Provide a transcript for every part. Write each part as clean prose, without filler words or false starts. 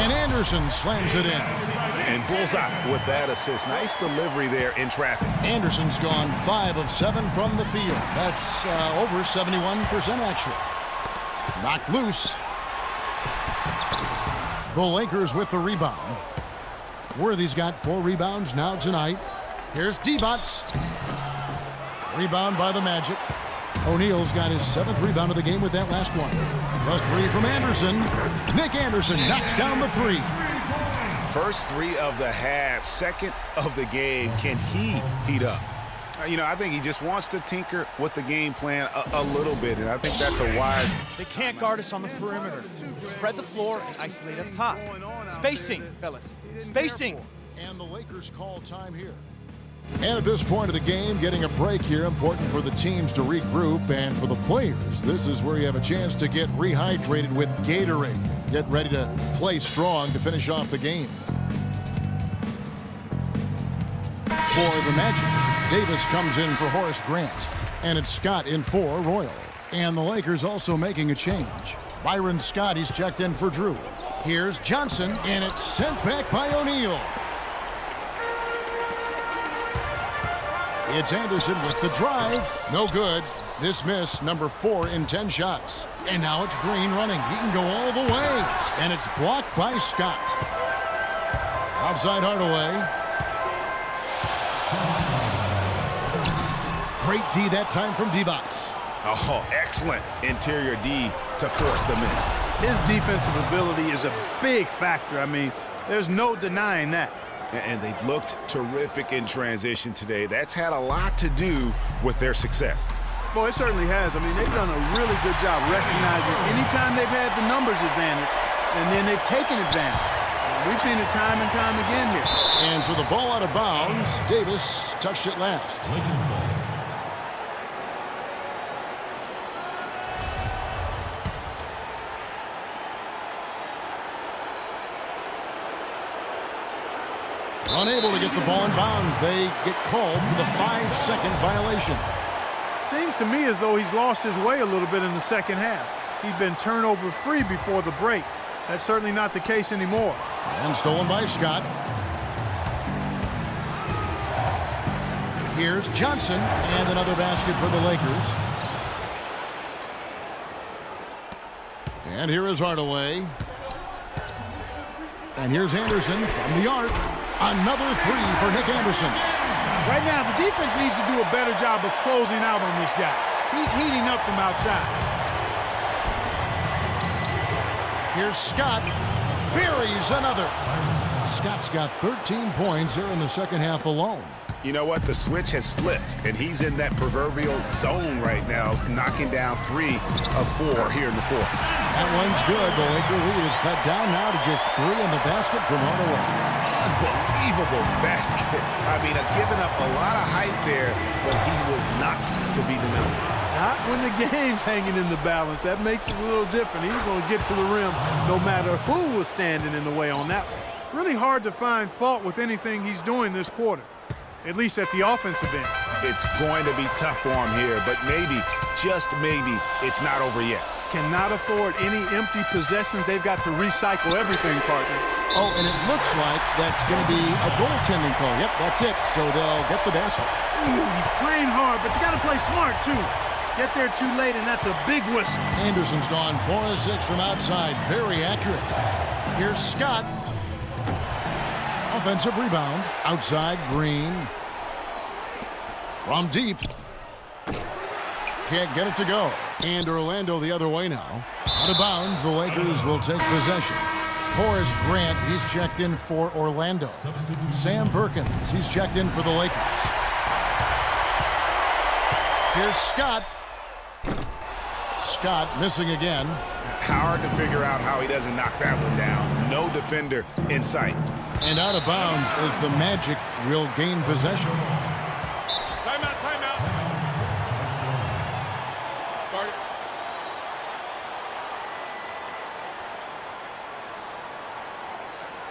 And Anderson slams it in. And bullseye with that assist. Nice delivery there in traffic. Anderson's gone 5 of 7 from the field. That's over 71% actually. Knocked loose. The Lakers with the rebound. Worthy's got 4 rebounds now tonight. Here's D-Bots. Rebound by the Magic. O'Neal's got his 7th rebound of the game with that last one. The 3 from Anderson. Nick Anderson knocks down the 3. First 3 of the half, 2nd of the game. Can he heat up? I think he just wants to tinker with the game plan a little bit, and I think that's a wise. They can't guard us on the perimeter. Spread the floor and isolate up top. Spacing, fellas. Spacing. And the Lakers call time here. And at this point of the game, getting a break here, important for the teams to regroup, and for the players, this is where you have a chance to get rehydrated with Gatorade. Get ready to play strong to finish off the game. For the Magic, Davis comes in for Horace Grant, and it's Scott in for Royal. And the Lakers also making a change. Byron Scott, he's checked in for Drew. Here's Johnson, and it's sent back by O'Neal. It's Anderson with the drive. No good. This miss, number 4 in 10 shots. And now it's Green running. He can go all the way. And it's blocked by Scott. Outside Hardaway. Great D that time from D-Box. Oh, excellent interior D to force the miss. His defensive ability is a big factor. I mean, there's no denying that. And they've looked terrific in transition today. That's had a lot to do with their success. Well, it certainly has. I mean, they've done a really good job recognizing anytime they've had the numbers advantage, and then they've taken advantage. We've seen it time and time again here. And for the ball out of bounds, Davis touched it last. Unable to get the ball in bounds. They get called for the 5-second violation. Seems to me as though he's lost his way a little bit in the second half. He'd been turnover free before the break. That's certainly not the case anymore. And stolen by Scott. Here's Johnson, and another basket for the Lakers. And here is Hardaway. And here's Anderson from the arc. Another 3 for Nick Anderson. Right now, the defense needs to do a better job of closing out on this guy. He's heating up from outside. Here's Scott. Buries another. Scott's got 13 points here in the second half alone. You know what? The switch has flipped, and he's in that proverbial zone right now, knocking down 3 of 4 here in the fourth. That one's good. The Laker lead is cut down now to just 3 in the basket from Hardaway. Unbelievable basket. I mean, giving up a lot of height there, but he was not to be denied. Not when the game's hanging in the balance. That makes it a little different. He's going to get to the rim no matter who was standing in the way on that one. Really hard to find fault with anything he's doing this quarter, at least at the offensive end. It's going to be tough for him here, but maybe, just maybe, it's not over yet. Cannot afford any empty possessions. They've got to recycle everything, partner. Oh, and it looks like that's going to be a goaltending call. Yep, that's it. So they'll get the basket. Ooh, he's playing hard, but you got to play smart, too. Get there too late, and that's a big whistle. Anderson's gone 4 of 6 from outside. Very accurate. Here's Scott. Offensive rebound. Outside, Green. From deep. Can't get it to go. And Orlando the other way now. Out of bounds, the Lakers will take possession. Horace Grant, he's checked in for Orlando. Sam Perkins, he's checked in for the Lakers. Here's Scott. Scott missing again. Hard to figure out how he doesn't knock that one down. No defender in sight. And out of bounds is the Magic will gain possession. Timeout, timeout. Start it.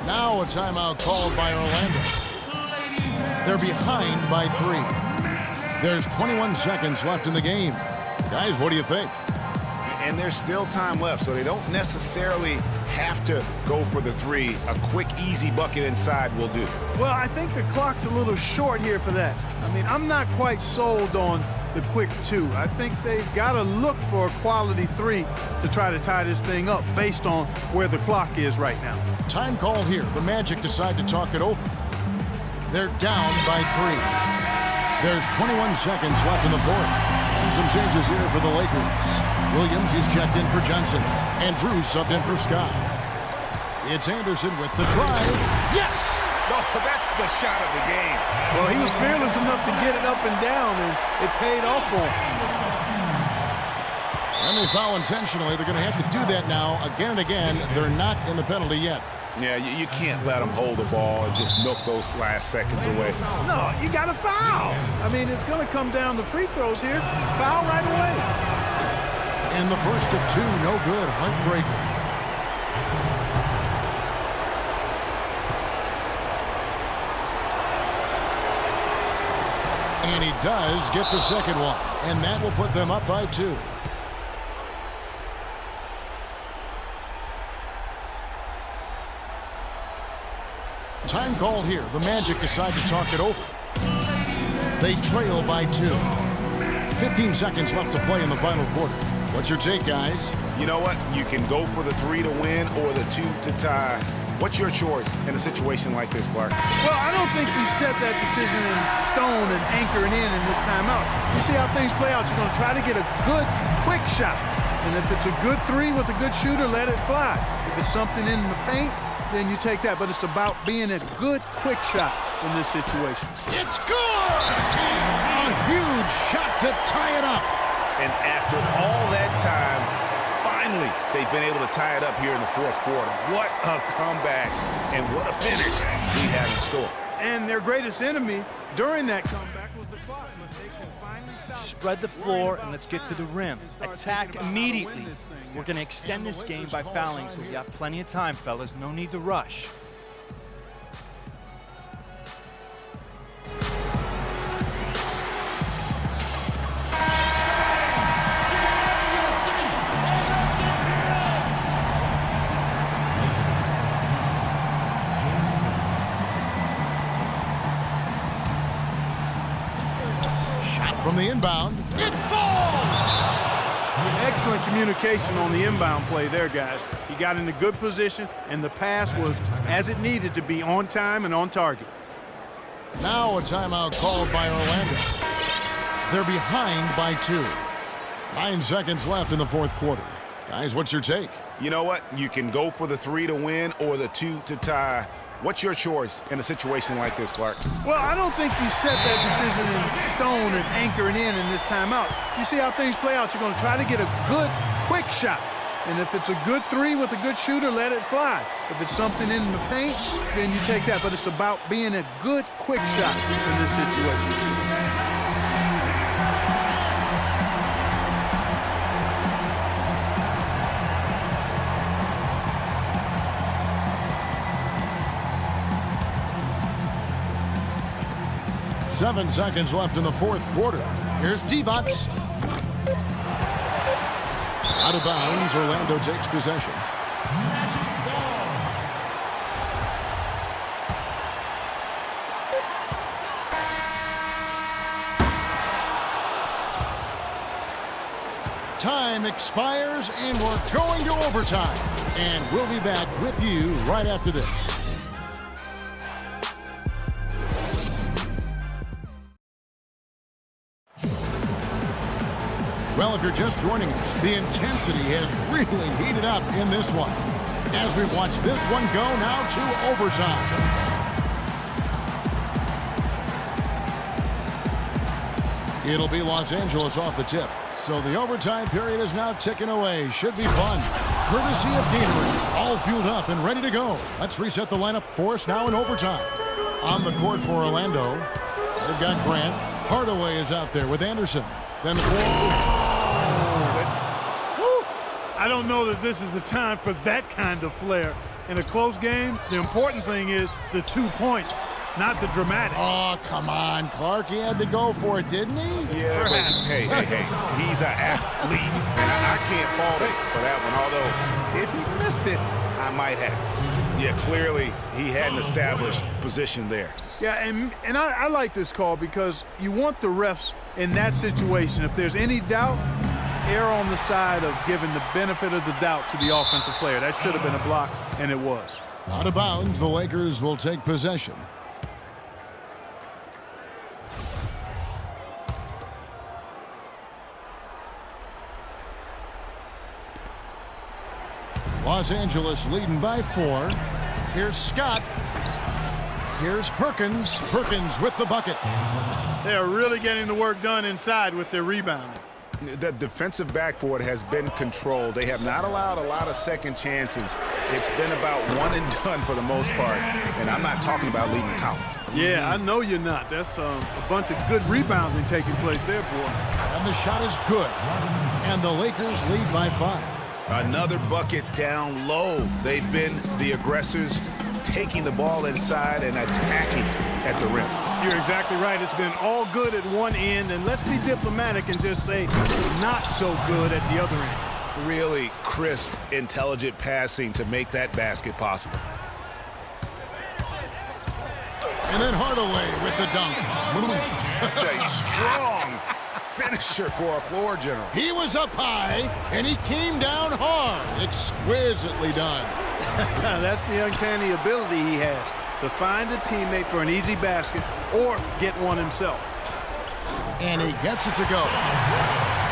Now a timeout called by Orlando. They're behind by 3. There's 21 seconds left in the game. Guys, what do you think? and there's still time left, so they don't necessarily have to go for the three. A quick, easy bucket inside will do. Well, I think the clock's a little short here for that. I mean, I'm not quite sold on the quick two. I think they've got to look for a quality three to try to tie this thing up based on where the clock is right now. Time call here. The Magic decide to talk it over. They're down by 3. There's 21 seconds left in the fourth. And some changes here for the Lakers. Williams is checked in for Johnson. And Drew subbed in for Scott. It's Anderson with the drive. Yes! Oh, that's the shot of the game. Well, he was fearless enough to get it up and down, and it paid off for him. And they foul intentionally. They're going to have to do that now again and again. They're not in the penalty yet. Yeah, you can't let them hold the ball and just milk those last seconds away. No, you got to foul. I mean, it's going to come down to free throws here. Foul right away. And the first of 2, no good. Heartbreaker. And he does get the second one. And that will put them up by 2. Time call here. The Magic decide to talk it over. They trail by 2. 15 seconds left to play in the final quarter. What's your take, guys? You know what? You can go for the 3 to win or the 2 to tie. What's your choice in a situation like this, Clark? Well, I don't think you set that decision in stone and anchor it in this timeout. You see how things play out. You're going to try to get a good, quick shot. And if it's a good 3 with a good shooter, let it fly. If it's something in the paint, then you take that. But it's about being a good, quick shot in this situation. It's good! A huge shot to tie it up. And after all that time, finally, they've been able to tie it up here in the fourth quarter. What a comeback and what a finish we have in store. And their greatest enemy during that comeback was the clock, but they can finally stop. Spread the floor and let's get to the rim. Attack immediately. We're going to extend this game by fouling, so we got plenty of time, fellas. No need to rush. From the inbound, it falls! Excellent communication on the inbound play there, guys. He got in a good position, and the pass was as it needed to be, on time and on target. Now a timeout called by Orlando. They're behind by 2. 9 seconds left in the fourth quarter. Guys, what's your take? You know what? You can go for the 3 to win or the 2 to tie. What's your choice in a situation like this, Clark? Well, I don't think you set that decision in stone and anchor it in this timeout. You see how things play out. You're going to try to get a good, quick shot. And if it's a good 3 with a good shooter, let it fly. If it's something in the paint, then you take that. But it's about being a good, quick shot in this situation. Seven seconds left in the fourth quarter. Here's Divac. Out of bounds, Orlando takes possession. Time expires, and we're going to overtime. And we'll be back with you right after this. Well, if you're just joining us, the intensity has really heated up in this one. As we watch this one go now to overtime. It'll be Los Angeles off the tip. So the overtime period is now ticking away. Should be fun. Courtesy of Gatorade. All fueled up and ready to go. Let's reset the lineup for us now in overtime. On the court for Orlando, they've got Grant. Hardaway is out there with Anderson. Then I don't know that this is the time for that kind of flair. In a close game, the important thing is the 2 points. not the dramatics. Oh, come on, Clark. He had to go for it, didn't he? Yeah, but hey, he's an athlete, and I can't fault him for that one. Although, if he missed it, I might have. Yeah, clearly he had an established position there. Yeah, and I like this call because you want the refs in that situation. If there's any doubt, err on the side of giving the benefit of the doubt to the offensive player. That should have been a block, and it was. Out of bounds, the Lakers will take possession. Los Angeles leading by 4. Here's Scott. Here's Perkins. Perkins with the bucket. They are really getting the work done inside with their rebounding. The defensive backboard has been controlled. They have not allowed a lot of second chances. It's been about one and done for the most part, and I'm not talking about leading the count. Yeah, I know you're not. That's a bunch of good rebounding taking place there, boy. And the shot is good. And the Lakers lead by 5. Another bucket down low. They've been the aggressors, taking the ball inside and attacking at the rim. You're exactly right. It's been all good at one end, and let's be diplomatic and just say not so good at the other end. Really crisp, intelligent passing to make that basket possible. And then Hardaway with the dunk. Such a strong finisher for a floor general. He was up high, and he came down hard. Exquisitely done. That's the uncanny ability he has to find a teammate for an easy basket or get one himself. And he gets it to go.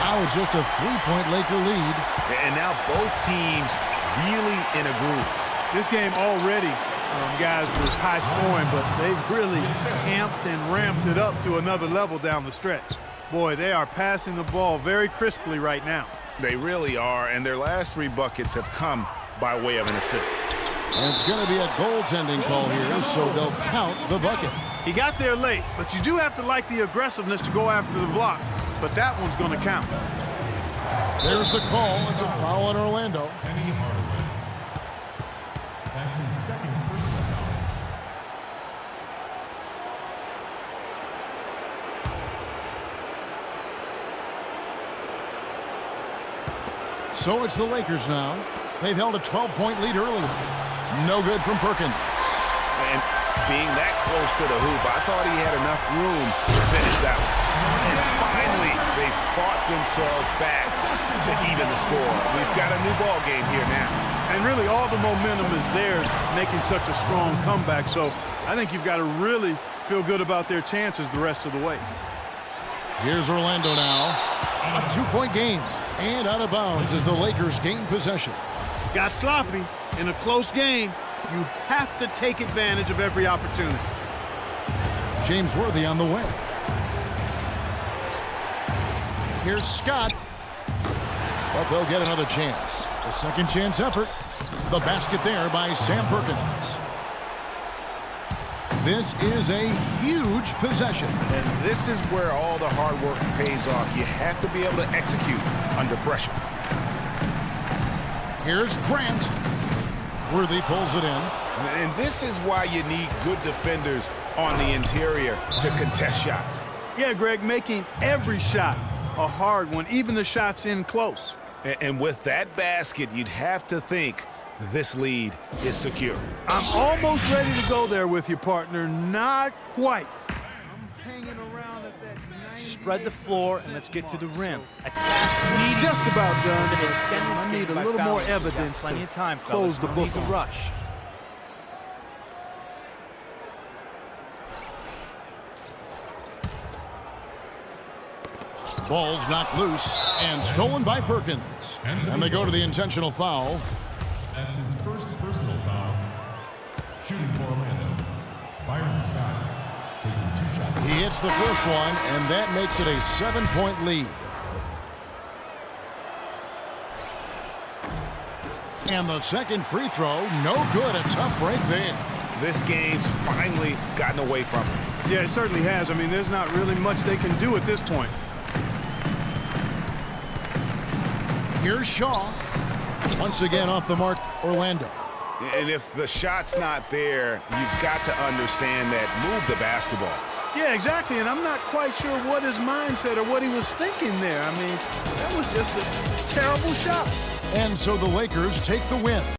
Now it's just a 3-point Laker lead. And now both teams really in a groove. This game already, guys, was high scoring, but they've really amped and ramped it up to another level down the stretch. Boy, they are passing the ball very crisply right now. They really are, and their last 3 buckets have come by way of an assist. And it's going to be a goaltending call here, so they'll count the bucket. He got there late, but you do have to like the aggressiveness to go after the block. But that one's going to count. There's the call. It's a foul on Orlando. Penny Hardaway. That's his second personal foul. So it's the Lakers now. They've held a 12-point lead earlier. No good from Perkins. And being that close to the hoop, I thought he had enough room to finish that one. And finally, they fought themselves back to even the score. We've got a new ball game here now. And really, all the momentum is theirs, making such a strong comeback. So I think you've got to really feel good about their chances the rest of the way. Here's Orlando now. A 2-point game. And out of bounds as the Lakers gain possession. Got sloppy in a close game. You have to take advantage of every opportunity. James Worthy on the way. Here's Scott. But they'll get another chance. A second chance effort. The basket there by Sam Perkins. This is a huge possession. And this is where all the hard work pays off. You have to be able to execute under pressure. Here's Grant. Worthy pulls it in. And this is why you need good defenders on the interior to contest shots. Yeah, Greg, making every shot a hard one, even the shots in close. And with that basket, you'd have to think this lead is secure. I'm almost ready to go there with you, partner. Not quite. I'm hanging around at that 98. Spread the floor and let's get to the rim. It's just about done. To extend this I need game a by little more fouling. We've got evidence plenty to of time, close fellas. the No book need to on. rush. Ball's knocked loose and stolen by Perkins. And they go to the intentional foul. That's his first personal foul. Shooting for Orlando. Byron Scott taking 2 shots. He hits the first one, and that makes it a 7-point lead. And the second free throw, no good. A tough break there. This game's finally gotten away from him. Yeah, it certainly has. I mean, there's not really much they can do at this point. Here's Shaw. Once again off the mark, Orlando. And if the shot's not there, you've got to understand that. Move the basketball. Yeah, exactly, and I'm not quite sure what his mindset or what he was thinking there. I mean, that was just a terrible shot. And so the Lakers take the win.